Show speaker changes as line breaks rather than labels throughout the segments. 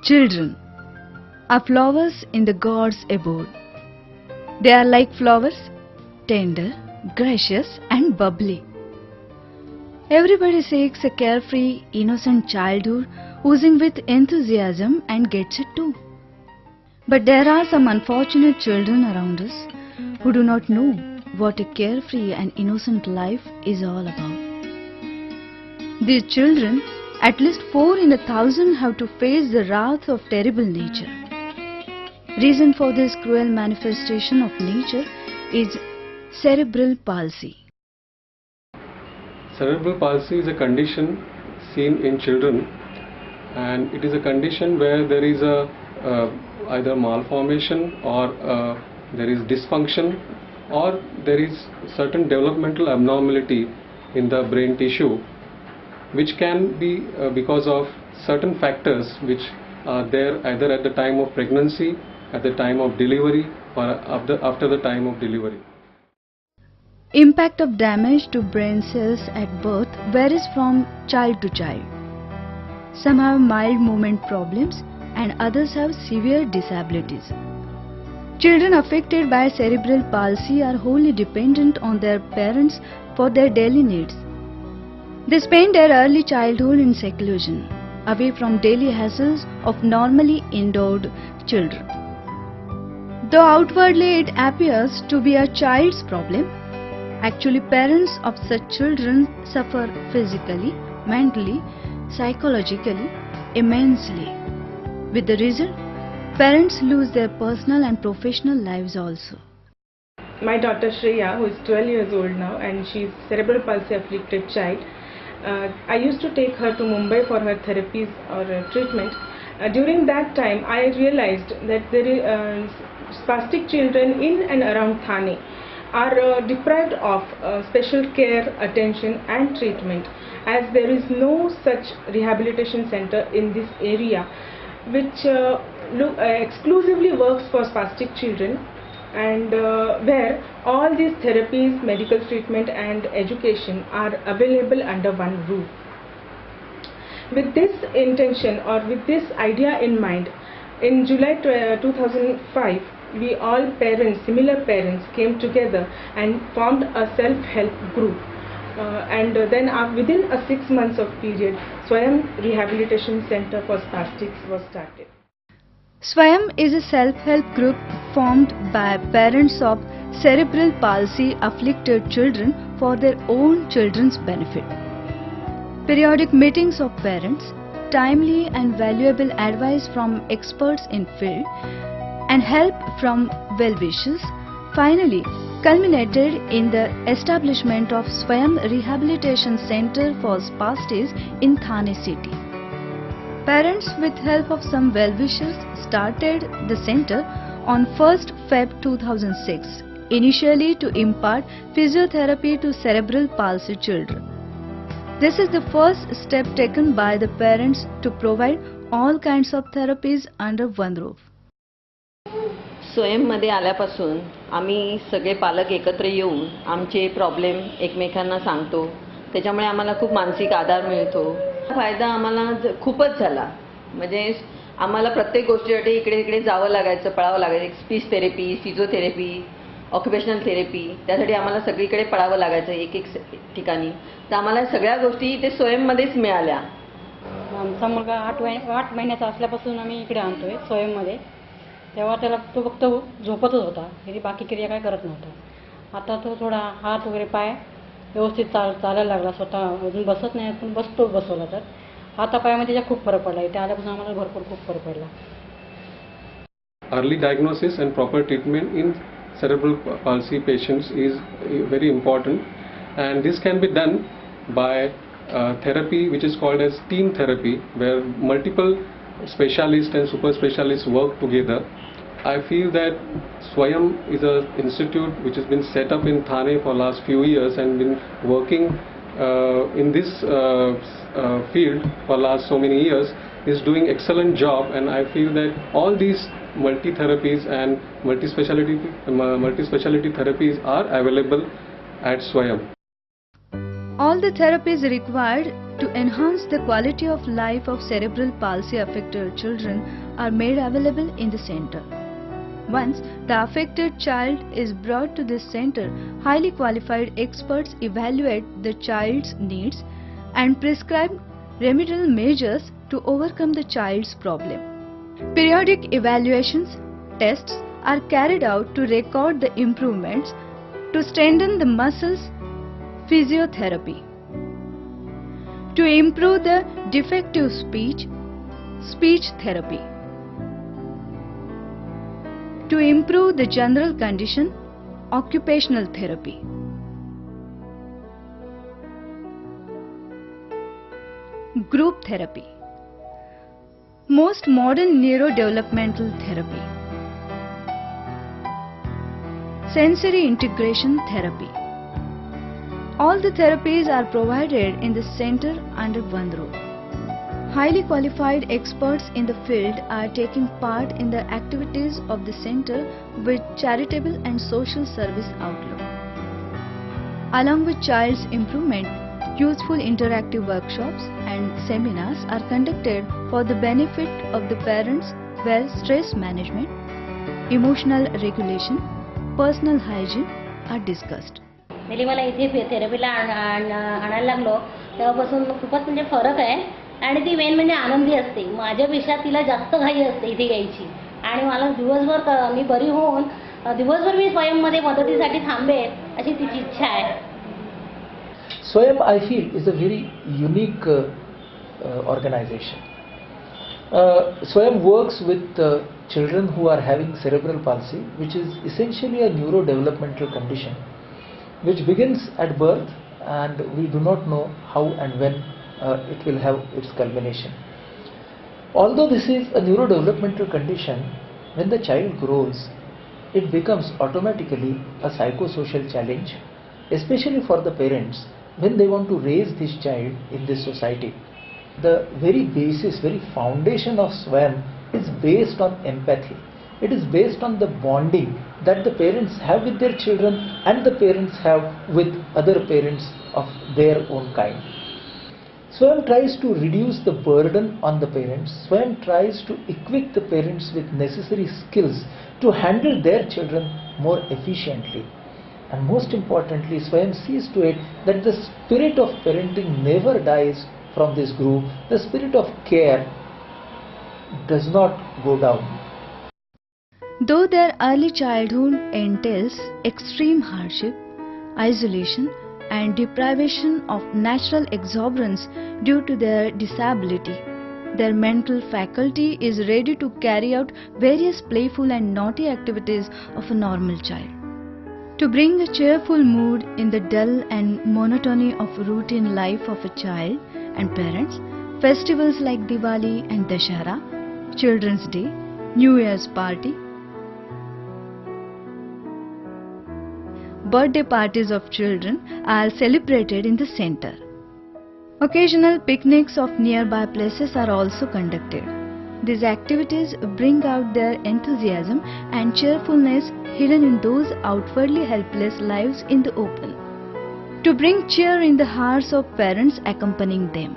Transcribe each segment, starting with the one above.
Children are flowers in the God's abode. They are like flowers, tender, gracious and bubbly. Everybody seeks a carefree, innocent childhood oozing with enthusiasm and gets it too. But there are some unfortunate children around us who do not know what a carefree and innocent life is all about. These children, at least 4 in 1,000, have to face the wrath of terrible nature. Reason for this cruel manifestation of nature is cerebral palsy.
Cerebral palsy is a condition seen in children, and it is a condition where there is either malformation or there is dysfunction, or there is certain developmental abnormality in the brain tissue, which can be because of certain factors which are there either at the time of pregnancy, at the time of delivery, or after the time of delivery.
Impact of damage to brain cells at birth varies from child to child. Some have mild movement problems and others have severe disabilities. Children affected by cerebral palsy are wholly dependent on their parents for their daily needs. They spend their early childhood in seclusion, away from daily hassles of normally endowed children. Though outwardly it appears to be a child's problem, actually parents of such children suffer physically, mentally, psychologically, immensely. With the result, parents lose their personal and professional lives also.
My daughter Shreya, who is 12 years old now, and she is cerebral palsy afflicted child. I used to take her to Mumbai for her therapies or treatment. During that time, I realized that there is spastic children in and around Thane are deprived of special care, attention and treatment, as there is no such rehabilitation center in this area which exclusively works for spastic children, and where all these therapies, medical treatment and education are available under one roof. With this intention or with this idea in mind, in July 2005, we all parents, similar parents, came together and formed a self-help group. And then within a 6 months of period, Swayam Rehabilitation Center for Spastics was started.
Swayam is a self-help group formed by parents of cerebral palsy afflicted children for their own children's benefit. Periodic meetings of parents, timely and valuable advice from experts in field, and help from well-wishers finally culminated in the establishment of Swayam Rehabilitation Center for Spastis in Thane city. Parents, with help of some well-wishers, started the center on 1st Feb 2006, initially to impart physiotherapy to cerebral palsy children. This is the first step taken by the parents to provide all kinds of therapies under one roof.
स्वयंमध्ये आल्यापासून आम्ही सगळे पालक एकत्र येऊन आमचे problem एकमेकांना सांगतो. त्याच्यामुळे आम्हाला खूप मानसिक आधार मिळतो. फायदा आम्हाला खूपच झाला. म्हणजे आम्हाला प्रत्येक गोष्टीसाठी इकडे जावं लागायचं, पळावं लागायचं. Speech therapy, physiotherapy, occupational therapy, त्यासाठी आम्हाला सगळीकडे पळावं लागायचं एक ठिकाणी. तर आम्हाला सगळ्या गोष्टी ते स्वयंमध्येच मिळाल्या.
आमचा मुलगा 8 महिन्याचा असल्यापासून आम्ही इकडे आणतोय स्वयंमध्ये. तेव्हा त्याला तो फक्त झोपतच होता, तरी बाकी क्रिया काय करत नव्हता. आता तो थोडा हात वगैरे पाय व्यवस्थित चालायला लागला. स्वतः अजून बसत नाही, पण बसवला तर हातापायामध्ये त्याचा खूप फरक पडला. इथे आल्यापासून आम्हाला भरपूर खूप फरक पडला.
Early diagnosis and proper treatment in cerebral palsy patients is very important, and this can be done by therapy which is called as team therapy, where multiple specialists and super specialists work together. I feel that Swayam is an institute which has been set up in Thane for last few years and been working in this field for last so many years, is doing excellent job, and I feel that all these multi-therapies and multi-speciality therapies are available at Swayam.
All All the therapies required to enhance the quality of life of cerebral palsy affected children are made available in the center. Once the affected child is brought to this center, highly qualified experts evaluate the child's needs and prescribe remedial measures to overcome the child's problem. Periodic evaluations, tests are carried out to record the improvements to strengthen the muscles, physiotherapy. To improve the defective speech, speech therapy. To improve the general condition, occupational therapy. Group therapy. Most modern neurodevelopmental therapy. Sensory integration therapy. All the therapies are provided in the center under one roof. Highly qualified experts in the field are taking part in the activities of the center with charitable and social service outlook. Along with child's improvement, useful interactive workshops and seminars are conducted for the benefit of the parents where stress management, emotional regulation, personal hygiene are discussed.
म्हणजे मला इथे थेरपीला आणायला लागलो तेव्हापासून खूपच म्हणजे फरक आहे आणि ती मेन म्हणजे आनंदी असते. माझ्यापेक्षा तिला जास्त घाई असते इथे यायची आणि मला दिवसभर मी बरी होऊन दिवसभर मी स्वयंमध्ये मदतीसाठी थांबे अशी तिची इच्छा आहे.
Swayam, I feel, is a very unique organization. Swayam works with children who are having cerebral palsy, which is essentially a neurodevelopmental condition which begins at birth and we do not know how and when it will have its culmination. Although this is a neurodevelopmental condition, when the child grows, it becomes automatically a psychosocial challenge, especially for the parents when they want to raise this child in this society. The very basis, very foundation of Swayam is based on empathy. It is based on the bonding that the parents have with their children and the parents have with other parents of their own kind. Swayam tries to reduce the burden on the parents. Swayam tries to equip the parents with necessary skills to handle their children more efficiently. And most importantly, Swayam sees to it that the spirit of parenting never dies from this group. The spirit of care does not go down.
Though their early childhood entails extreme hardship, isolation and deprivation of natural exuberance due to their disability, their mental faculty is ready to carry out various playful and naughty activities of a normal child. To bring a cheerful mood in the dull and monotony of routine life of a child and parents, festivals like Diwali and Dashara, Children's Day, New Year's party, birthday parties of children are celebrated in the center. Occasional picnics of nearby places are also conducted. These activities bring out their enthusiasm and cheerfulness hidden in those outwardly helpless lives in the open, to bring cheer in the hearts of parents accompanying them.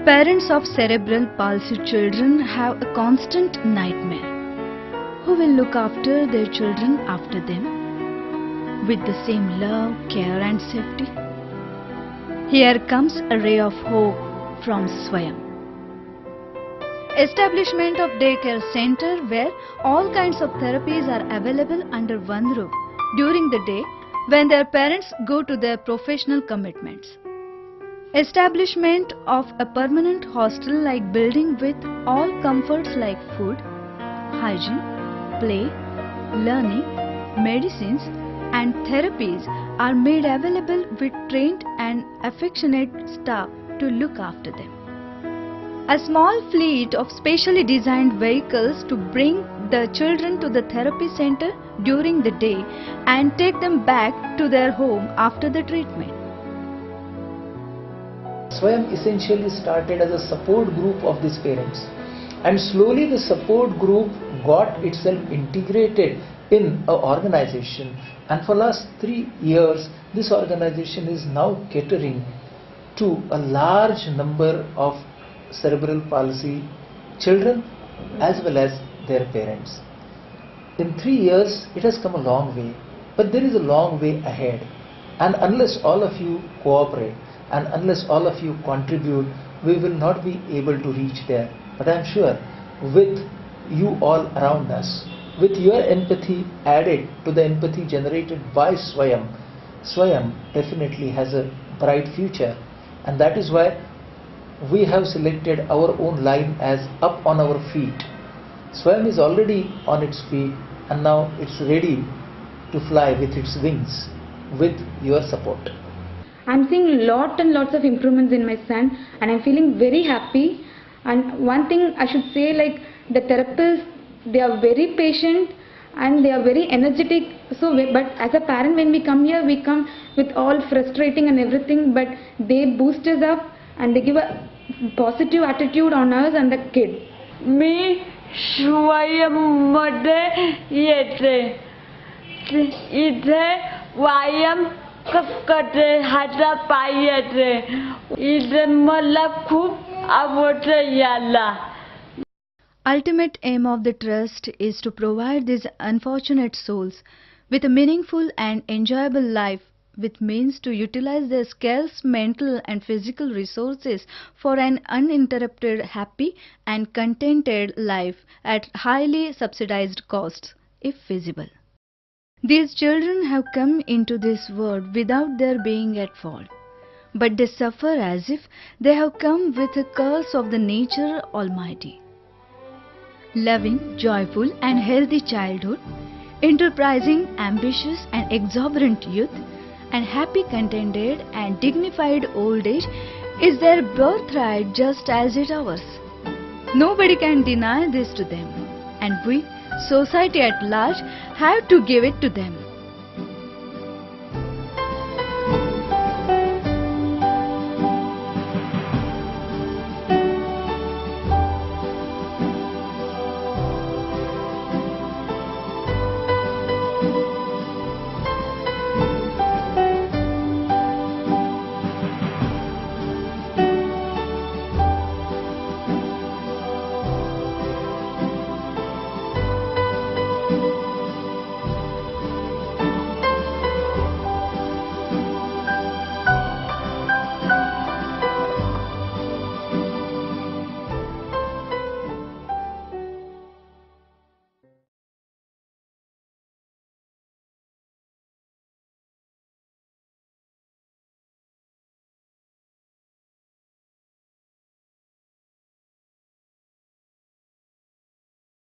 Parents of cerebral palsy children have a constant nightmare. Who will look after their children after them with the same love, care and safety? Here comes a ray of hope from Swayam. Establishment of daycare center where all kinds of therapies are available under one roof during the day when their parents go to their professional commitments. Establishment of a permanent hostel-like building with all comforts like food, hygiene, play, learning, medicines and therapies are made available with trained and affectionate staff to look after them. A small fleet of specially designed vehicles to bring the children to the therapy center during the day and take them back to their home after the treatment.
Swayam essentially started as a support group of these parents, and slowly the support group got itself integrated in an organization, and for last 3 years this organization is now catering to a large number of cerebral palsy children as well as their parents. In 3 years it has come a long way, but there is a long way ahead, and unless all of you cooperate and unless all of you contribute, we will not be able to reach there. But I am sure with you all around us, with your empathy added to the empathy generated by Swayam, Swayam definitely has a bright future, and that is why we have selected our own line as Up on Our Feet. Swayam is already on its feet and now it's ready to fly with its wings with your support.
I'm seeing lots and lots of improvements in my son, and I'm feeling very happy. And one thing I should say, like the therapists, they are very patient and they are very energetic. So, but as a parent, when we come here, we come with all frustrating and everything, but they boost us up and they give a positive attitude on us and the kid.
मी स्वयंमध्ये येते, इथे व्यायाम करते, हातापाय येते, इथे मला खूप आवडते याला.
Ultimate aim of the trust is to provide these unfortunate souls with a meaningful and enjoyable life, with means to utilize their scarce mental and physical resources for an uninterrupted, happy and contented life at highly subsidized costs, if feasible. These children have come into this world without their being at fault, but they suffer as if they have come with a curse of the nature Almighty. Loving, joyful and healthy childhood, enterprising, ambitious and exuberant youth, and happy, contented and dignified old age is their birthright just as it ours. Nobody can deny this to them, and we, society at large, have to give it to them.